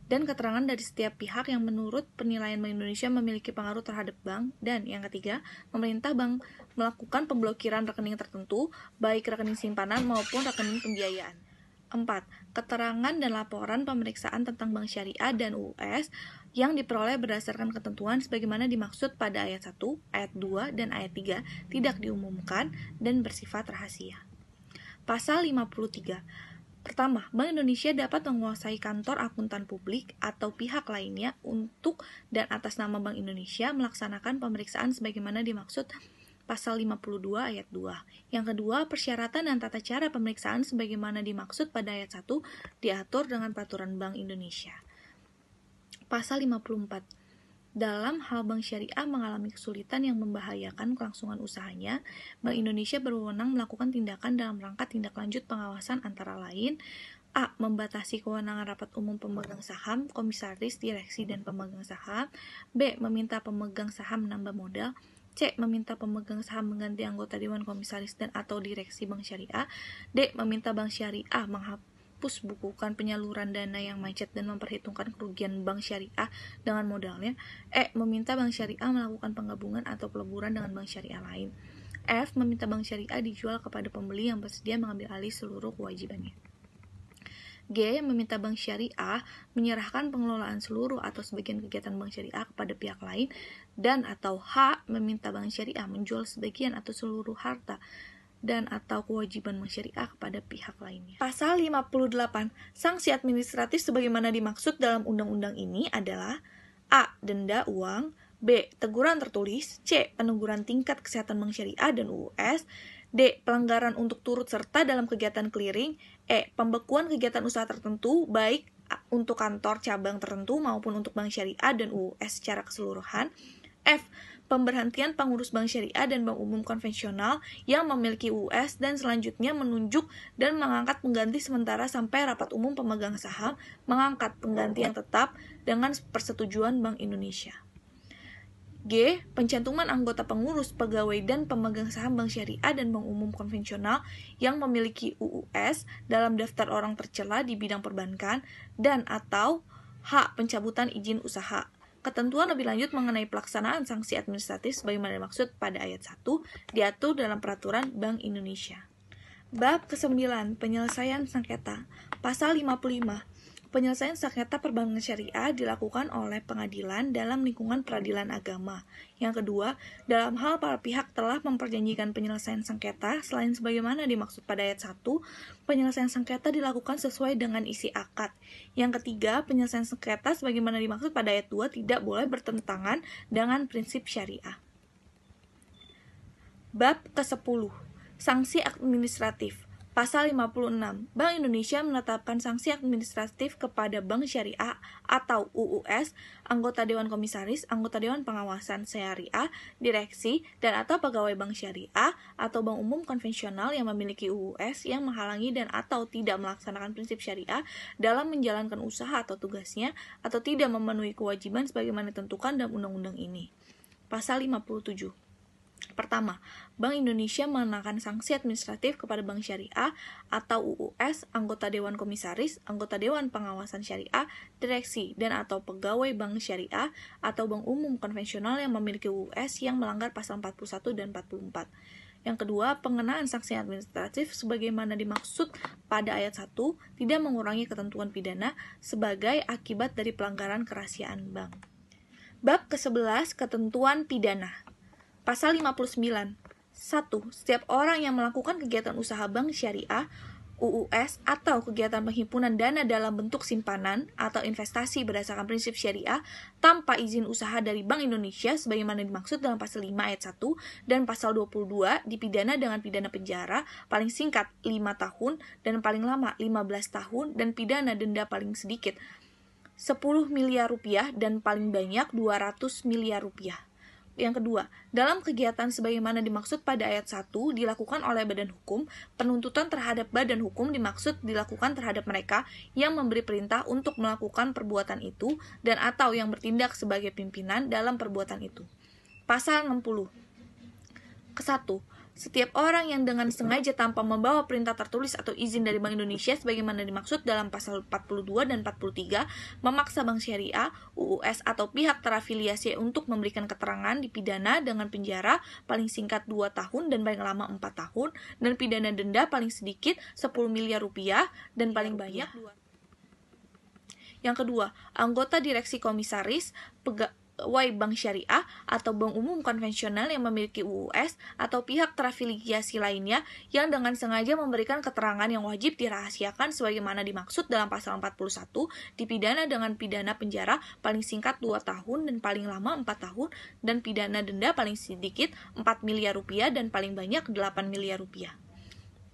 dan keterangan dari setiap pihak yang menurut penilaian Bank Indonesia memiliki pengaruh terhadap bank. Dan yang ketiga, memerintah bank melakukan pemblokiran rekening tertentu, baik rekening simpanan maupun rekening pembiayaan. 4. Keterangan dan laporan pemeriksaan tentang bank syariah dan UUS yang diperoleh berdasarkan ketentuan sebagaimana dimaksud pada ayat 1, ayat 2, dan ayat 3 tidak diumumkan dan bersifat rahasia. Pasal 53. Pertama, Bank Indonesia dapat menguasai kantor akuntan publik atau pihak lainnya untuk dan atas nama Bank Indonesia melaksanakan pemeriksaan sebagaimana dimaksud Pasal 52 ayat 2. Yang kedua, persyaratan dan tata cara pemeriksaan sebagaimana dimaksud pada ayat 1 diatur dengan Peraturan Bank Indonesia. Pasal 54. Dalam hal bank syariah mengalami kesulitan yang membahayakan kelangsungan usahanya, Bank Indonesia berwenang melakukan tindakan dalam rangka tindak lanjut pengawasan antara lain: A. Membatasi kewenangan rapat umum pemegang saham, komisaris, direksi, dan pemegang saham. B. Meminta pemegang saham menambah modal. C. Meminta pemegang saham mengganti anggota dewan komisaris dan atau direksi bank syariah. D. Meminta bank syariah menghapus bukukan penyaluran dana yang macet dan memperhitungkan kerugian bank syariah dengan modalnya. E. Meminta bank syariah melakukan penggabungan atau peleburan dengan bank syariah lain. F. Meminta bank syariah dijual kepada pembeli yang bersedia mengambil alih seluruh kewajibannya. G. Meminta bank syariah menyerahkan pengelolaan seluruh atau sebagian kegiatan bank syariah kepada pihak lain. Dan atau H. Meminta bank syariah menjual sebagian atau seluruh harta dan atau kewajiban bank syariah kepada pihak lainnya. Pasal 58. Sanksi administratif sebagaimana dimaksud dalam undang-undang ini adalah: A. Denda uang. B. Teguran tertulis. C. Peneguran tingkat kesehatan bank syariah dan UUS. D. Pelanggaran untuk turut serta dalam kegiatan clearing. E. Pembekuan kegiatan usaha tertentu, baik untuk kantor cabang tertentu maupun untuk bank syariah dan UUS secara keseluruhan. F. Pemberhentian pengurus bank syariah dan bank umum konvensional yang memiliki UUS dan selanjutnya menunjuk dan mengangkat pengganti sementara sampai rapat umum pemegang saham mengangkat pengganti yang tetap dengan persetujuan Bank Indonesia. G. Pencantuman anggota pengurus, pegawai, dan pemegang saham bank syariah dan bank umum konvensional yang memiliki UUS dalam daftar orang tercela di bidang perbankan. Dan atau H. Pencabutan izin usaha. Ketentuan lebih lanjut mengenai pelaksanaan sanksi administratif sebagaimana dimaksud pada ayat 1 diatur dalam Peraturan Bank Indonesia. Bab ke-9. Penyelesaian sengketa. Pasal 55. Penyelesaian sengketa perbankan syariah dilakukan oleh pengadilan dalam lingkungan peradilan agama. Yang kedua, dalam hal para pihak telah memperjanjikan penyelesaian sengketa, selain sebagaimana dimaksud pada ayat 1, penyelesaian sengketa dilakukan sesuai dengan isi akad. Yang ketiga, penyelesaian sengketa sebagaimana dimaksud pada ayat 2 tidak boleh bertentangan dengan prinsip syariah. Bab ke-10. Sanksi administratif. Pasal 56. Bank Indonesia menetapkan sanksi administratif kepada bank syariah atau UUS, anggota Dewan Komisaris, anggota Dewan Pengawasan Syariah, direksi, dan atau pegawai bank syariah atau bank umum konvensional yang memiliki UUS yang menghalangi dan atau tidak melaksanakan prinsip syariah dalam menjalankan usaha atau tugasnya atau tidak memenuhi kewajiban sebagaimana ditentukan dalam undang-undang ini. Pasal 57. Pertama, Bank Indonesia mengenakan sanksi administratif kepada bank syariah atau UUS, anggota Dewan Komisaris, anggota Dewan Pengawasan Syariah, direksi, dan atau pegawai bank syariah atau bank umum konvensional yang memiliki UUS yang melanggar pasal 41 dan 44. Yang kedua, pengenaan sanksi administratif sebagaimana dimaksud pada ayat 1 tidak mengurangi ketentuan pidana sebagai akibat dari pelanggaran kerahasiaan bank. Bab ke-11. Ketentuan pidana. Pasal 59. 1. Setiap orang yang melakukan kegiatan usaha bank syariah, UUS, atau kegiatan penghimpunan dana dalam bentuk simpanan atau investasi berdasarkan prinsip syariah tanpa izin usaha dari Bank Indonesia sebagaimana dimaksud dalam pasal 5 ayat 1 dan pasal 22 dipidana dengan pidana penjara paling singkat 5 tahun dan paling lama 15 tahun dan pidana denda paling sedikit 10 miliar rupiah dan paling banyak 200 miliar rupiah. Yang kedua, dalam kegiatan sebagaimana dimaksud pada ayat 1 dilakukan oleh badan hukum, penuntutan terhadap badan hukum dimaksud dilakukan terhadap mereka yang memberi perintah untuk melakukan perbuatan itu dan atau yang bertindak sebagai pimpinan dalam perbuatan itu. Pasal 60. Ke-1. Setiap orang yang dengan sengaja tanpa membawa perintah tertulis atau izin dari Bank Indonesia sebagaimana dimaksud dalam pasal 42 dan 43 memaksa Bank Syariah, UUS atau pihak terafiliasi untuk memberikan keterangan dipidana dengan penjara paling singkat 2 tahun dan paling lama 4 tahun dan pidana denda paling sedikit 10 miliar rupiah dan paling banyak 2. Yang kedua, anggota direksi komisaris, pegawai bank syariah atau bank umum konvensional yang memiliki UUS atau pihak terafiliasi lainnya yang dengan sengaja memberikan keterangan yang wajib dirahasiakan sebagaimana dimaksud dalam pasal 41 dipidana dengan pidana penjara paling singkat 2 tahun dan paling lama 4 tahun dan pidana denda paling sedikit 4 miliar rupiah dan paling banyak 8 miliar rupiah.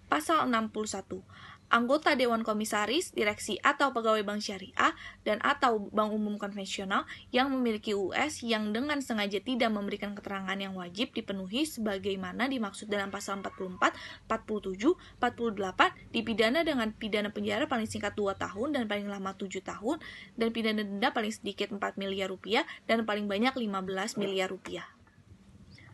Pasal 61. Anggota Dewan Komisaris, Direksi atau Pegawai Bank Syariah dan atau Bank Umum Konvensional yang memiliki UUS yang dengan sengaja tidak memberikan keterangan yang wajib dipenuhi sebagaimana dimaksud dalam pasal 44, 47, 48 dipidana dengan pidana penjara paling singkat 2 tahun dan paling lama 7 tahun dan pidana denda paling sedikit 4 miliar rupiah dan paling banyak 15 miliar rupiah.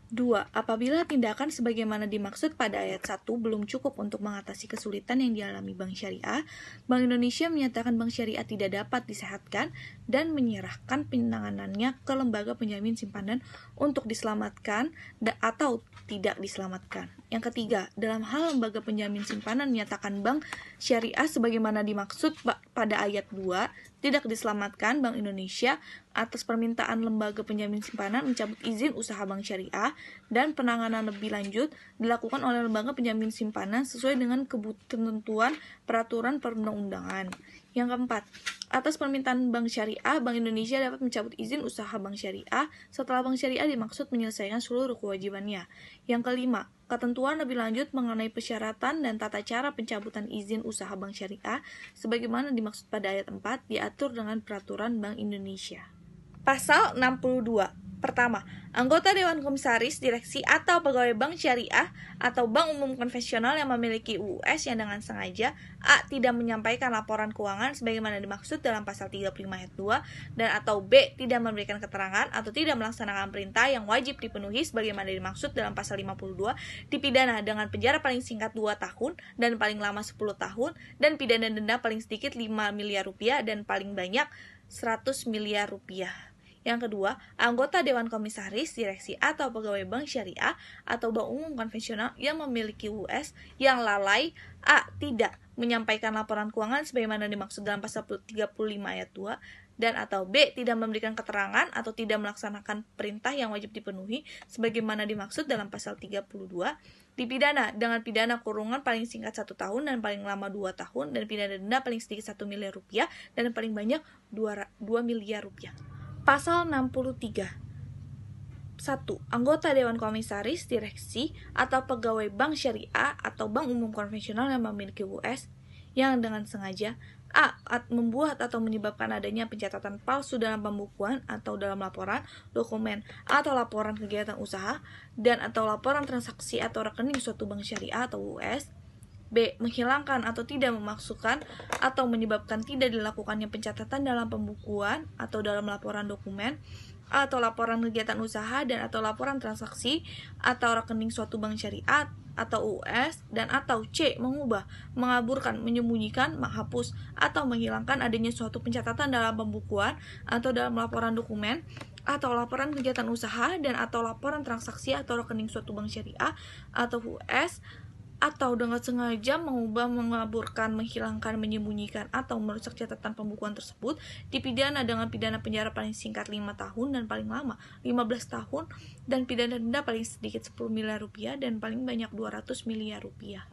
2. Apabila tindakan sebagaimana dimaksud pada ayat 1 belum cukup untuk mengatasi kesulitan yang dialami Bank Syariah, Bank Indonesia menyatakan Bank Syariah tidak dapat disehatkan dan menyerahkan penanganannya ke lembaga penjamin simpanan untuk diselamatkan atau tidak diselamatkan. Yang ketiga, dalam hal lembaga penjamin simpanan menyatakan Bank Syariah sebagaimana dimaksud pada ayat 2 tidak diselamatkan, Bank Indonesia atas permintaan lembaga penjamin simpanan mencabut izin usaha Bank Syariah dan penanganan lebih lanjut dilakukan oleh lembaga penjamin simpanan sesuai dengan ketentuan peraturan perundang-undangan. Yang keempat, atas permintaan Bank Syariah, Bank Indonesia dapat mencabut izin usaha Bank Syariah setelah Bank Syariah dimaksud menyelesaikan seluruh kewajibannya. Yang kelima, ketentuan lebih lanjut mengenai persyaratan dan tata cara pencabutan izin usaha Bank Syariah sebagaimana dimaksud pada ayat 4 diatur dengan peraturan Bank Indonesia. Pasal 62. Pertama, anggota Dewan Komisaris, Direksi atau Pegawai Bank Syariah atau Bank Umum Konvensional yang memiliki UUS yang dengan sengaja A. tidak menyampaikan laporan keuangan sebagaimana dimaksud dalam pasal 35 ayat 2 dan atau B. tidak memberikan keterangan atau tidak melaksanakan perintah yang wajib dipenuhi sebagaimana dimaksud dalam pasal 52 dipidana dengan penjara paling singkat 2 tahun dan paling lama 10 tahun dan pidana denda paling sedikit 5 miliar rupiah dan paling banyak 100 miliar rupiah. Yang kedua, anggota Dewan Komisaris, Direksi atau Pegawai Bank Syariah atau Bank Umum Konvensional yang memiliki UUS yang lalai A. tidak menyampaikan laporan keuangan sebagaimana dimaksud dalam pasal 35 ayat 2 dan atau B. tidak memberikan keterangan atau tidak melaksanakan perintah yang wajib dipenuhi sebagaimana dimaksud dalam pasal 32 dipidana dengan pidana kurungan paling singkat 1 tahun dan paling lama 2 tahun dan pidana denda paling sedikit 1 miliar rupiah dan paling banyak 2 miliar rupiah. Pasal 63. 1. Anggota Dewan Komisaris, Direksi atau Pegawai Bank Syariah atau Bank Umum Konvensional yang memiliki UUS yang dengan sengaja A. membuat atau menyebabkan adanya pencatatan palsu dalam pembukuan atau dalam laporan, dokumen, atau laporan kegiatan usaha dan atau laporan transaksi atau rekening suatu bank syariah atau UUS. B. Menghilangkan atau tidak memasukkan atau menyebabkan tidak dilakukannya pencatatan dalam pembukuan atau dalam laporan dokumen atau laporan kegiatan usaha dan atau laporan transaksi atau rekening suatu bank syariah atau UUS dan atau C. Mengubah, mengaburkan, menyembunyikan, menghapus atau menghilangkan adanya suatu pencatatan dalam pembukuan atau dalam laporan dokumen atau laporan kegiatan usaha dan atau laporan transaksi atau rekening suatu bank syariah atau UUS atau dengan sengaja mengubah, mengaburkan, menghilangkan, menyembunyikan, atau merusak catatan pembukuan tersebut dipidana dengan pidana penjara paling singkat 5 tahun dan paling lama 15 tahun dan pidana denda paling sedikit 10 miliar rupiah dan paling banyak 200 miliar rupiah.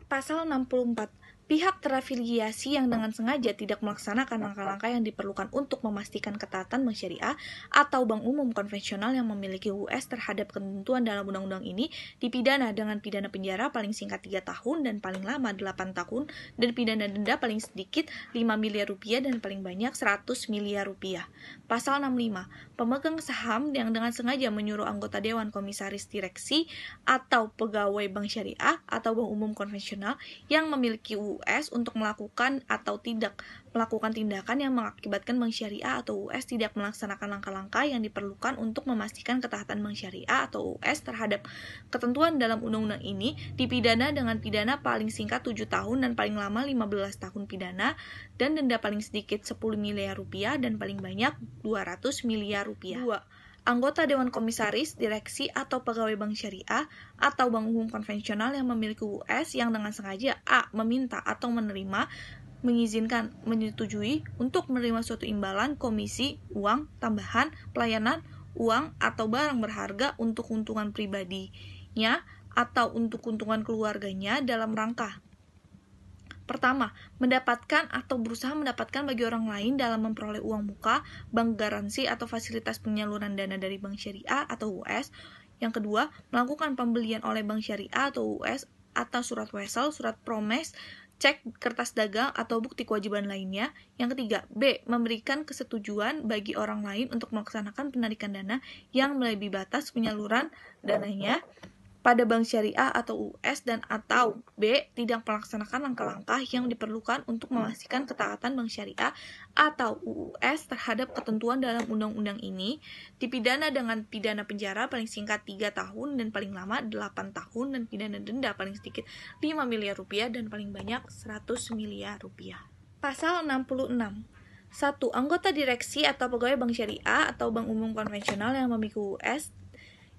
Pasal 64. Pihak terafiliasi yang dengan sengaja tidak melaksanakan langkah-langkah yang diperlukan untuk memastikan ketaatan bank syariah atau bank umum konvensional yang memiliki UUS terhadap ketentuan dalam undang-undang ini dipidana dengan pidana penjara paling singkat 3 tahun dan paling lama 8 tahun dan pidana denda paling sedikit 5 miliar rupiah dan paling banyak 100 miliar rupiah. Pasal 65. Pemegang saham yang dengan sengaja menyuruh anggota Dewan Komisaris, Direksi atau pegawai bank syariah atau bank umum konvensional yang memiliki UUS UUS untuk melakukan atau tidak melakukan tindakan yang mengakibatkan Bank Syariah atau UUS tidak melaksanakan langkah-langkah yang diperlukan untuk memastikan ketaatan Bank Syariah atau UUS terhadap ketentuan dalam undang-undang ini dipidana dengan pidana paling singkat 7 tahun dan paling lama 15 tahun pidana dan denda paling sedikit 10 miliar rupiah dan paling banyak 200 miliar rupiah. 2. Anggota Dewan Komisaris, Direksi, atau Pegawai Bank Syariah atau Bank Umum Konvensional yang memiliki UUS yang dengan sengaja A. meminta atau menerima, mengizinkan, menyetujui untuk menerima suatu imbalan, komisi, uang, tambahan, pelayanan, uang, atau barang berharga untuk keuntungan pribadinya atau untuk keuntungan keluarganya dalam rangka pertama, mendapatkan atau berusaha mendapatkan bagi orang lain dalam memperoleh uang muka, bank garansi atau fasilitas penyaluran dana dari Bank Syariah atau UUS. Yang kedua, melakukan pembelian oleh Bank Syariah atau UUS atau surat wesel, surat promes, cek, kertas dagang, atau bukti kewajiban lainnya. Yang ketiga, B. Memberikan kesetujuan bagi orang lain untuk melaksanakan penarikan dana yang melebihi batas penyaluran dananya pada Bank Syariah atau UUS dan atau B. Tidak melaksanakan langkah-langkah yang diperlukan untuk memastikan ketaatan Bank Syariah atau UUS terhadap ketentuan dalam undang-undang ini, dipidana dengan pidana penjara paling singkat 3 tahun dan paling lama 8 tahun dan pidana denda paling sedikit 5 miliar rupiah dan paling banyak 100 miliar rupiah. Pasal 66. 1. Anggota direksi atau pegawai Bank Syariah atau Bank Umum Konvensional yang memiliki UUS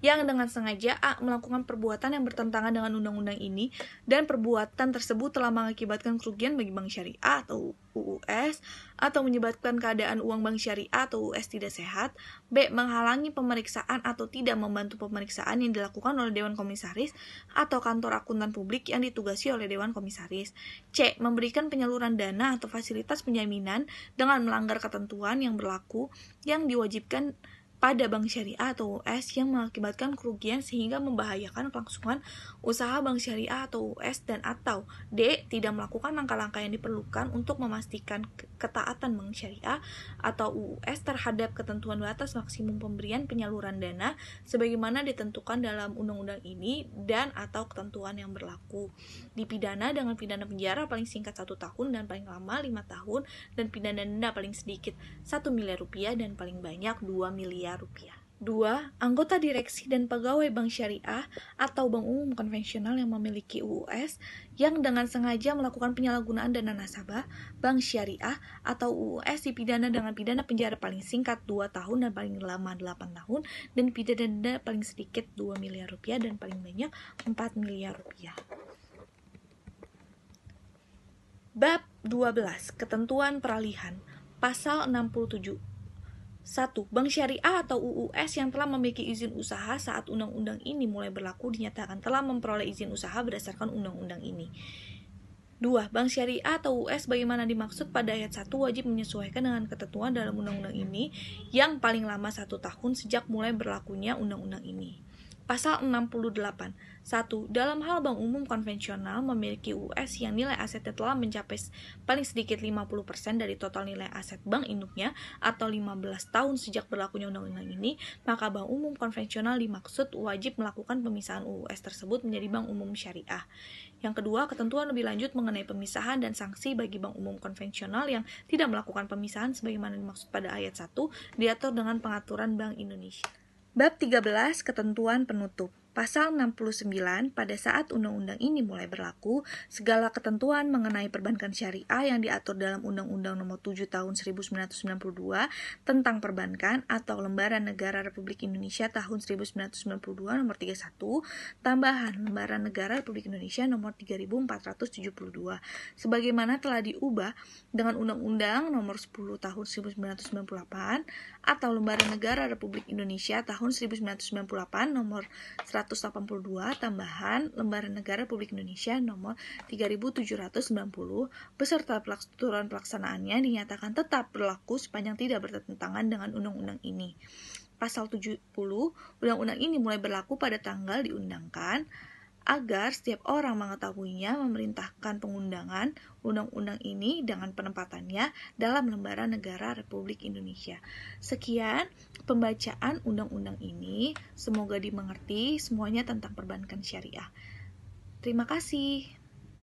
yang dengan sengaja A. melakukan perbuatan yang bertentangan dengan undang-undang ini dan perbuatan tersebut telah mengakibatkan kerugian bagi Bank Syariah atau UUS atau menyebabkan keadaan uang Bank Syariah atau UUS tidak sehat. B. Menghalangi pemeriksaan atau tidak membantu pemeriksaan yang dilakukan oleh Dewan Komisaris atau kantor akuntan publik yang ditugasi oleh Dewan Komisaris. C. Memberikan penyaluran dana atau fasilitas penjaminan dengan melanggar ketentuan yang berlaku yang diwajibkan pada Bank Syariah atau UUS yang mengakibatkan kerugian sehingga membahayakan kelangsungan usaha Bank Syariah atau UUS dan atau D. Tidak melakukan langkah-langkah yang diperlukan untuk memastikan ketaatan Bank Syariah atau UUS terhadap ketentuan batas maksimum pemberian penyaluran dana sebagaimana ditentukan dalam undang-undang ini dan atau ketentuan yang berlaku. Dipidana dengan pidana penjara paling singkat 1 tahun dan paling lama 5 tahun dan pidana denda paling sedikit 1 miliar rupiah dan paling banyak 2 miliar rupiah. 2. Anggota direksi dan pegawai Bank Syariah atau Bank Umum Konvensional yang memiliki UUS yang dengan sengaja melakukan penyalahgunaan dana nasabah Bank Syariah atau UUS dipidana dengan pidana penjara paling singkat 2 tahun dan paling lama 8 tahun dan pidana denda paling sedikit 2 miliar rupiah dan paling banyak 4 miliar rupiah. Bab 12. Ketentuan peralihan. Pasal 67. 1. Bank Syariah atau UUS yang telah memiliki izin usaha saat undang-undang ini mulai berlaku dinyatakan telah memperoleh izin usaha berdasarkan undang-undang ini. 2. Bank Syariah atau UUS bagaimana dimaksud pada ayat 1 wajib menyesuaikan dengan ketentuan dalam undang-undang ini yang paling lama 1 tahun sejak mulai berlakunya undang-undang ini. Pasal 68. 1. Dalam hal bank umum konvensional memiliki UUS yang nilai asetnya telah mencapai paling sedikit 50% dari total nilai aset bank induknya atau 15 tahun sejak berlakunya undang-undang ini, maka bank umum konvensional dimaksud wajib melakukan pemisahan UUS tersebut menjadi bank umum syariah. Yang kedua, ketentuan lebih lanjut mengenai pemisahan dan sanksi bagi bank umum konvensional yang tidak melakukan pemisahan sebagaimana dimaksud pada ayat 1 diatur dengan pengaturan Bank Indonesia. Bab 13. Ketentuan penutup. Pasal 69, pada saat undang-undang ini mulai berlaku, segala ketentuan mengenai perbankan syariah yang diatur dalam Undang-Undang Nomor 7 Tahun 1992 tentang perbankan atau Lembaran Negara Republik Indonesia Tahun 1992 Nomor 31, tambahan Lembaran Negara Republik Indonesia Nomor 3472, sebagaimana telah diubah dengan Undang-Undang Nomor 10 Tahun 1998 atau Lembaran Negara Republik Indonesia Tahun 1998 Nomor 182 tambahan Lembaran Negara Republik Indonesia nomor 3790 beserta peraturan pelaksanaannya dinyatakan tetap berlaku sepanjang tidak bertentangan dengan undang-undang ini. Pasal 70, undang-undang ini mulai berlaku pada tanggal diundangkan agar setiap orang mengetahuinya memerintahkan pengundangan undang-undang ini dengan penempatannya dalam Lembaran Negara Republik Indonesia. Sekian pembacaan undang-undang ini, semoga dimengerti semuanya tentang perbankan syariah. Terima kasih.